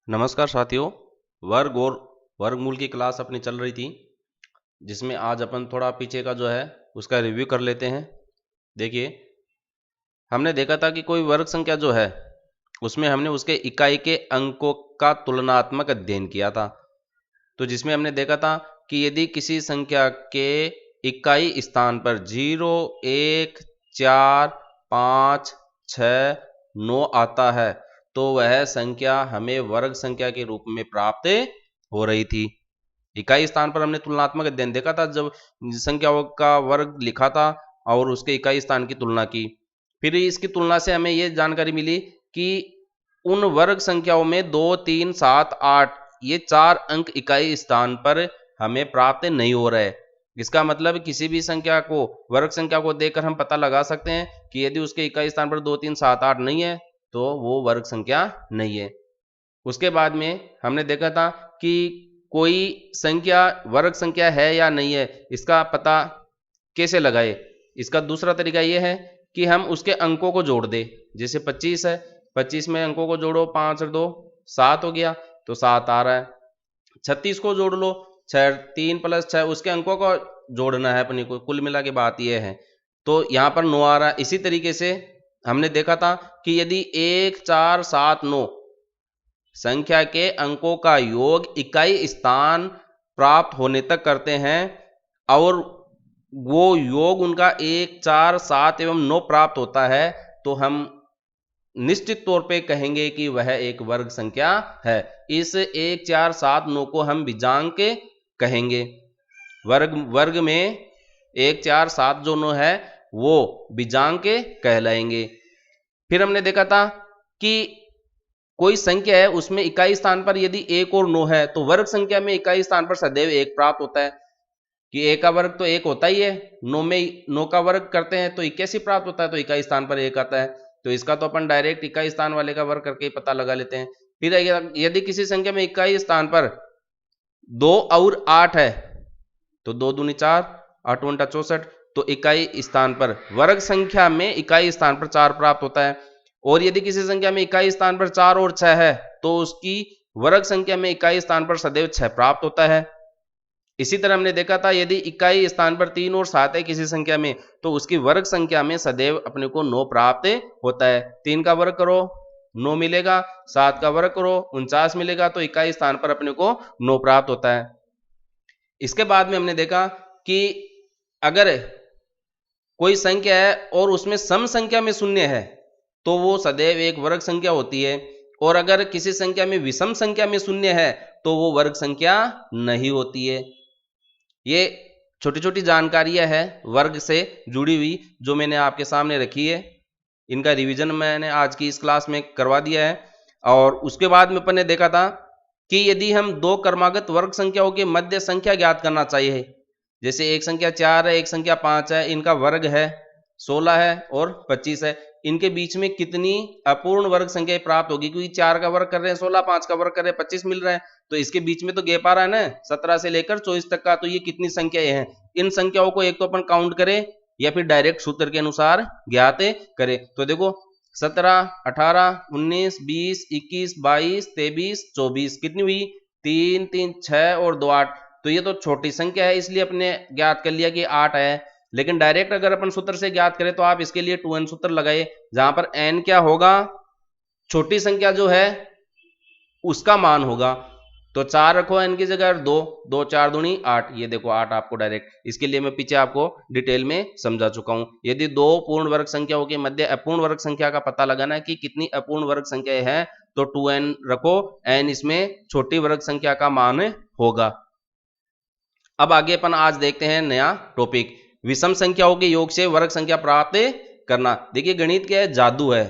नमस्कार साथियों। वर्ग और वर्गमूल की क्लास अपनी चल रही थी, जिसमें आज अपन थोड़ा पीछे का जो है उसका रिव्यू कर लेते हैं। देखिए, हमने देखा था कि कोई वर्ग संख्या जो है उसमें हमने उसके इकाई के अंकों का तुलनात्मक अध्ययन किया था। तो जिसमें हमने देखा था कि यदि किसी संख्या के इकाई स्थान पर 0, 1, 4, 5, 6, 9 आता है तो वह संख्या हमें वर्ग संख्या के रूप में प्राप्त हो रही थी। इकाई स्थान पर हमने तुलनात्मक अध्ययन देखा था, जब संख्याओं का वर्ग लिखा था और उसके इकाई स्थान की तुलना की। फिर इसकी तुलना से हमें यह जानकारी मिली कि उन वर्ग संख्याओं में 2, 3, 7, 8 ये 4 अंक इकाई स्थान पर हमें प्राप्त नहीं हो रहे। इसका मतलब किसी भी संख्या को, वर्ग संख्या को देखकर हम पता लगा सकते हैं कि यदि उसके इकाई स्थान पर 2, 3, 7, 8 नहीं है तो वो वर्ग संख्या नहीं है। उसके बाद में हमने देखा था कि कोई संख्या वर्ग संख्या है या नहीं है, इसका पता कैसे लगाए। इसका दूसरा तरीका यह है कि हम उसके अंकों को जोड़ दें। जैसे 25 है, 25 में अंकों को जोड़ो, 5 और 2 7 हो गया तो 7 आ रहा है। 36 को जोड़ लो, 3 + 6 उसके अंकों को जोड़ना है अपने को, कुल मिला के बात यह है। तो यहाँ पर 9 आ रहा है। इसी तरीके से हमने देखा था कि यदि 1, 4, 7, 9 संख्या के अंकों का योग इकाई स्थान प्राप्त होने तक करते हैं और वो योग उनका 1, 4, 7 एवं 9 प्राप्त होता है, तो हम निश्चित तौर पे कहेंगे कि वह एक वर्ग संख्या है। इस 1, 4, 7, 9 को हम बीजांक कहेंगे। वर्ग में 1, 4, 7 जो 9 है वो बीजांक कहलाएंगे। फिर हमने देखा था कि कोई संख्या है, उसमें इकाई स्थान पर यदि 1 और 9 है तो वर्ग संख्या में इकाई स्थान पर सदैव 1 प्राप्त होता है कि 1 का वर्ग तो 1 होता ही है। 9 में 9 का वर्ग करते हैं तो 81 प्राप्त होता है, तो इकाई स्थान पर 1 आता है। तो इसका तो अपन डायरेक्ट इकाई स्थान वाले का वर्ग करके ही पता लगा लेते हैं। फिर यदि किसी संख्या में इकाई स्थान पर 2 और 8 है तो 2 दूनी 4, 8 × 64, तो इकाई स्थान पर वर्ग संख्या में इकाई स्थान पर 4 प्राप्त होता है। और यदि किसी संख्या में इकाई स्थान पर 4 और 6 है तो उसकी वर्ग संख्या में इकाई स्थान पर सदैव 6 प्राप्त होता है। इसी तरह हमने देखा था यदि इकाई स्थान पर 3 और 7 है किसी संख्या में तो उसकी वर्ग संख्या में सदैव अपने को 9 प्राप्त होता है। 3 का वर्ग करो 9 मिलेगा, 7 का वर्ग करो 49 मिलेगा, तो इकाई स्थान पर अपने को 9 प्राप्त होता है। इसके बाद में हमने देखा कि अगर कोई संख्या है और उसमें सम संख्या में शून्य है तो वो सदैव एक वर्ग संख्या होती है, और अगर किसी संख्या में विषम संख्या में शून्य है तो वो वर्ग संख्या नहीं होती है। ये छोटी छोटी जानकारियां हैं वर्ग से जुड़ी हुई जो मैंने आपके सामने रखी है। इनका रिवीजन मैंने आज की इस क्लास में करवा दिया है। और उसके बाद में अपन ने देखा था कि यदि हम दो क्रमागत वर्ग संख्याओं के मध्य संख्या ज्ञात करना चाहिए, जैसे एक संख्या 4 है, एक संख्या 5 है, इनका वर्ग है 16 है और 25 है, इनके बीच में कितनी अपूर्ण वर्ग संख्याएं प्राप्त होगी, क्योंकि 4 का वर्ग कर रहे हैं 16, 5 का वर्ग कर रहे हैं 25 मिल रहा है, तो इसके बीच में तो गैप आ रहा है ना 17 से लेकर 24 तक का। तो ये कितनी संख्याएं हैं, इन संख्याओं को एक तो अपन काउंट करें या फिर डायरेक्ट सूत्र के अनुसार ज्ञात करें। तो देखो 17, 18, 19, 20, 21, 22, 23, 24 कितनी हुई, 3, 3, 6 और 2 8। तो ये तो छोटी संख्या है इसलिए अपने ज्ञात कर लिया कि 8 है। लेकिन डायरेक्ट अगर अपन सूत्र से ज्ञात करें तो आप इसके लिए 2n सूत्र लगाए, जहां पर n क्या होगा, छोटी संख्या जो है उसका मान होगा। तो 4 रखो n की जगह, 2 2 4 दूनी 8, ये देखो 8 आपको डायरेक्ट, इसके लिए मैं पीछे आपको डिटेल में समझा चुका हूं। यदि दो पूर्ण वर्ग संख्याओं के मध्य अपूर्ण वर्ग संख्या का पता लगाना है कि कितनी अपूर्ण वर्ग संख्याएं हैं तो 2n रखो, n इसमें छोटी वर्ग संख्या का मान होगा। अब आगे अपन आज देखते हैं नया टॉपिक, विषम संख्याओं के योग से वर्ग संख्या प्राप्त करना। देखिए गणित क्या है, जादू है,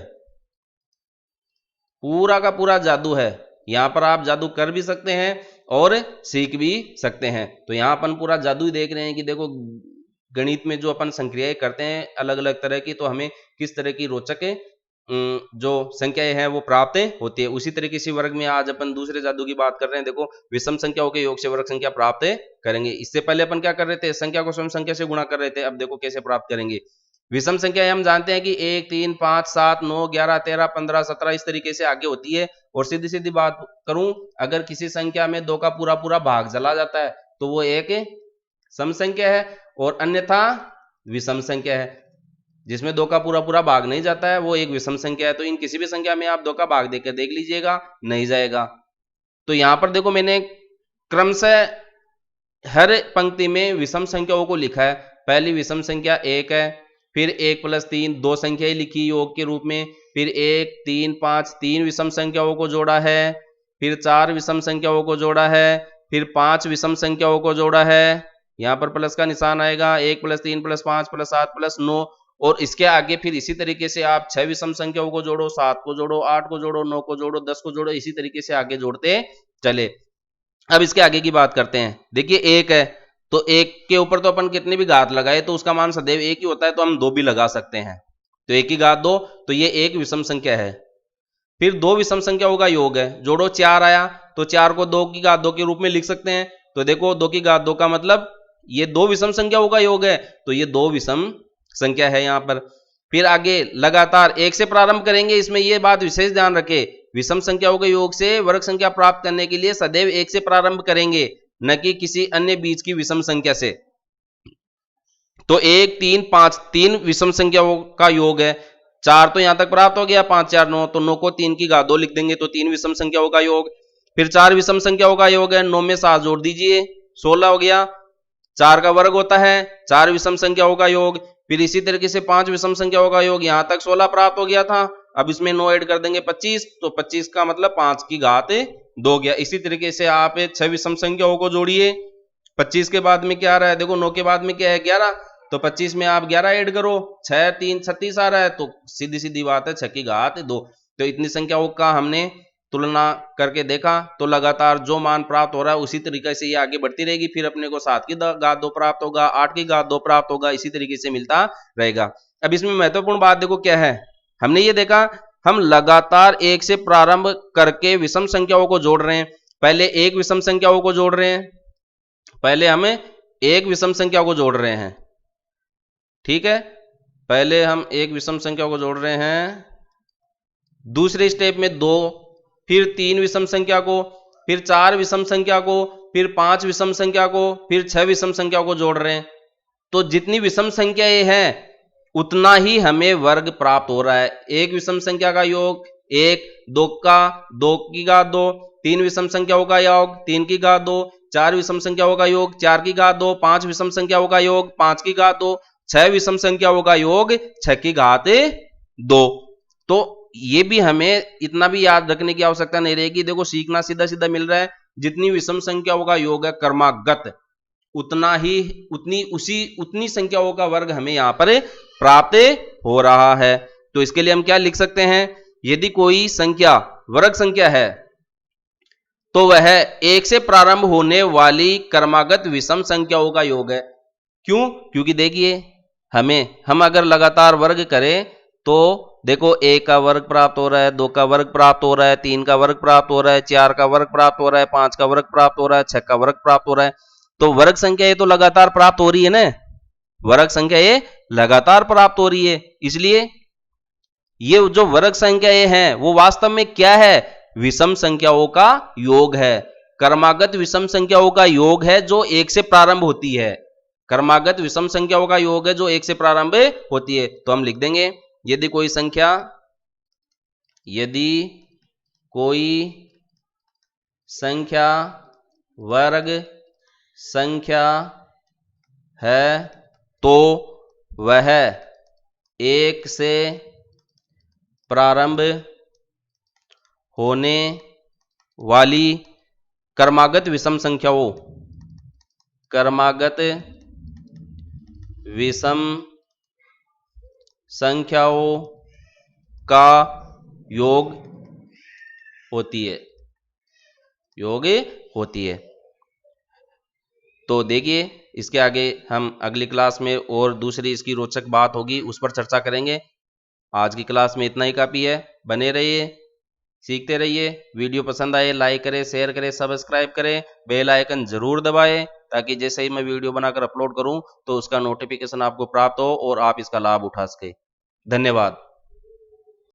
पूरा का पूरा जादू है। यहां पर आप जादू कर भी सकते हैं और सीख भी सकते हैं। तो यहां अपन पूरा जादू ही देख रहे हैं कि देखो गणित में जो अपन संक्रियाएं करते हैं अलग अलग तरह की, तो हमें किस तरह की रोचक जो संख्याएं हैं वो प्राप्त होती है। उसी तरीके से वर्ग में आज अपन दूसरे जादू की बात कर रहे हैं। देखो विषम संख्याओं के योग से वर्ग संख्या प्राप्त करेंगे। इससे पहले अपन क्या कर रहे थे, संख्या को स्वयं संख्या से गुणा कर रहे थे, अब देखो कैसे प्राप्त करेंगे। विषम संख्या हम जानते हैं कि 1, 3, 5, 7, 9, 11, 13, 15, 17 इस तरीके से आगे होती है। और सीधी सीधी बात करूं, अगर किसी संख्या में 2 का पूरा पूरा भाग चला जाता है तो वो एक सम संख्या है, और अन्यथा विषम संख्या है। जिसमें 2 का पूरा पूरा भाग नहीं जाता है वो एक विषम संख्या है। तो इन किसी भी संख्या में आप 2 का भाग देकर देख लीजिएगा, नहीं जाएगा। तो यहां पर देखो मैंने क्रमशः हर पंक्ति में विषम संख्याओं को लिखा है। पहली विषम संख्या 1 है, फिर 1 + 3 2 संख्याएं लिखी योग के रूप में, फिर 1, 3, 5 3 विषम संख्याओं को जोड़ा है, फिर 4 विषम संख्याओं को जोड़ा है, फिर 5 विषम संख्याओं को जोड़ा है। यहां पर प्लस का निशान आएगा, 1 + 3 + 5 + 7 + 9। और इसके आगे फिर इसी तरीके से आप 6 विषम संख्याओं को जोड़ो, 7 को जोड़ो, 8 को जोड़ो, 9 को जोड़ो, 10 को जोड़ो, इसी तरीके से आगे जोड़ते चले। अब इसके आगे की बात करते हैं। देखिए 1 है, तो 1 के ऊपर तो अपन कितनी भी घात लगाए तो उसका मान सदैव 1 ही होता है, तो हम 2 भी लगा सकते हैं। तो 1 की घात 2, तो ये एक विषम संख्या है। फिर 2 विषम संख्याओं का योग है, जोड़ो 4 आया, तो 4 को 2 की घात 2 के रूप में लिख सकते हैं। तो देखो 2 की घात 2 का मतलब ये 2 विषम संख्याओं का योग है, तो ये 2 विषम संख्या है यहां पर। फिर आगे लगातार 1 से प्रारंभ करेंगे, इसमें यह बात विशेष ध्यान रखें, विषम संख्याओं के योग से वर्ग संख्या प्राप्त करने के लिए सदैव 1 से प्रारंभ करेंगे, न कि किसी अन्य बीच की विषम संख्या से। तो 1, 3, 5 3 विषम संख्याओं का योग है। 4 तो यहां तक प्राप्त हो गया, 5, 4, 9, तो 9 को 3 की घात 2 लिख देंगे, तो 3 विषम संख्याओं का योग। फिर 4 विषम संख्याओं का योग है, 9 में 7 जोड़ दीजिए, 16 हो गया। 4 का वर्ग होता है, 4 विषम संख्याओं का योग। फिर इसी तरीके से 5 विषम संख्याओं का योग, यहां तक 16 प्राप्त हो गया था। अब इसमें 9 ऐड कर देंगे 25, तो 25 का मतलब 5 की घात 2 गया। इसी तरीके से आप 6 विषम संख्याओं को जोड़िए। 25 के बाद में क्या आ रहा है, देखो 9 के बाद में क्या है 11, तो 25 में आप 11 ऐड करो, 6 3 36 आ रहा है, तो सीधी सीधी बात है 6 की घात 2। तो इतनी संख्याओं का हमने तुलना करके देखा, तो लगातार जो मान प्राप्त हो रहा है उसी तरीके से ये आगे बढ़ती रहेगी। फिर अपने को 7 की घात 2 प्राप्त होगा, 8 की घात 2 प्राप्त होगा, इसी तरीके से मिलता रहेगा। अब इसमें महत्वपूर्ण बात देखो क्या है, हमने ये देखा हम लगातार 1 से प्रारंभ करके विषम संख्याओं को जोड़ रहे हैं। पहले एक विषम संख्याओं को जोड़ रहे हैं, पहले हमें एक विषम संख्या को जोड़ रहे हैं, ठीक है, पहले हम एक विषम संख्या को जोड़ रहे हैं। दूसरे स्टेप में 2, फिर 3 विषम संख्या को, फिर 4 विषम संख्या को, फिर 5 विषम संख्या को, फिर 6 विषम संख्या को जोड़ रहे हैं। तो जितनी विषम संख्याएं हैं उतना ही हमें वर्ग प्राप्त हो रहा है। एक विषम संख्या का योग 1, 2 का 2 की घात 2, 3 विषम संख्याओं का योग 3 की घात 2, 4 विषम संख्याओं का योग 4 की घात 2, 5 विषम संख्याओं का योग 5 की घात 2, 6 विषम संख्याओं का योग 6 की घात 2। तो ये भी हमें इतना भी याद रखने की आवश्यकता नहीं रहेगी, देखो सीखना सीधा सीधा मिल रहा है। जितनी विषम संख्याओं का योग है क्रमागत, उतना ही उतनी संख्याओं का वर्ग हमें यहां पर प्राप्त हो रहा है। तो इसके लिए हम क्या लिख सकते हैं, यदि कोई संख्या वर्ग संख्या है तो वह 1 से प्रारंभ होने वाली क्रमागत विषम संख्याओं का योग है। क्यों? क्योंकि देखिए हम अगर लगातार वर्ग करें तो देखो 1 का वर्ग प्राप्त हो रहा है, 2 का वर्ग प्राप्त हो रहा है, 3 का वर्ग प्राप्त हो रहा है, 4 का वर्ग प्राप्त हो रहा है, 5 का वर्ग प्राप्त हो रहा है, 6 का वर्ग प्राप्त हो रहा है। तो वर्ग संख्या ये तो लगातार प्राप्त हो रही है ना, वर्ग संख्या ये लगातार प्राप्त हो रही है। इसलिए ये जो वर्ग संख्याएं हैं वो वास्तव में क्या है, विषम संख्याओं का योग है, क्रमागत विषम संख्याओं का योग है जो 1 से प्रारंभ होती है। क्रमागत विषम संख्याओं का योग है जो 1 से प्रारंभ होती है। तो हम लिख देंगे यदि कोई संख्या वर्ग संख्या है तो वह 1 से प्रारंभ होने वाली क्रमागत विषम संख्याओं का योग होती है। तो देखिए इसके आगे हम अगली क्लास में और दूसरी इसकी रोचक बात होगी उस पर चर्चा करेंगे। आज की क्लास में इतना ही काफी है। बने रहिए, सीखते रहिए। वीडियो पसंद आए लाइक करें, शेयर करें, सब्सक्राइब करें, बेल आइकन जरूर दबाएं ताकि जैसे ही मैं वीडियो बनाकर अपलोड करूं तो उसका नोटिफिकेशन आपको प्राप्त हो और आप इसका लाभ उठा सके। धन्यवाद।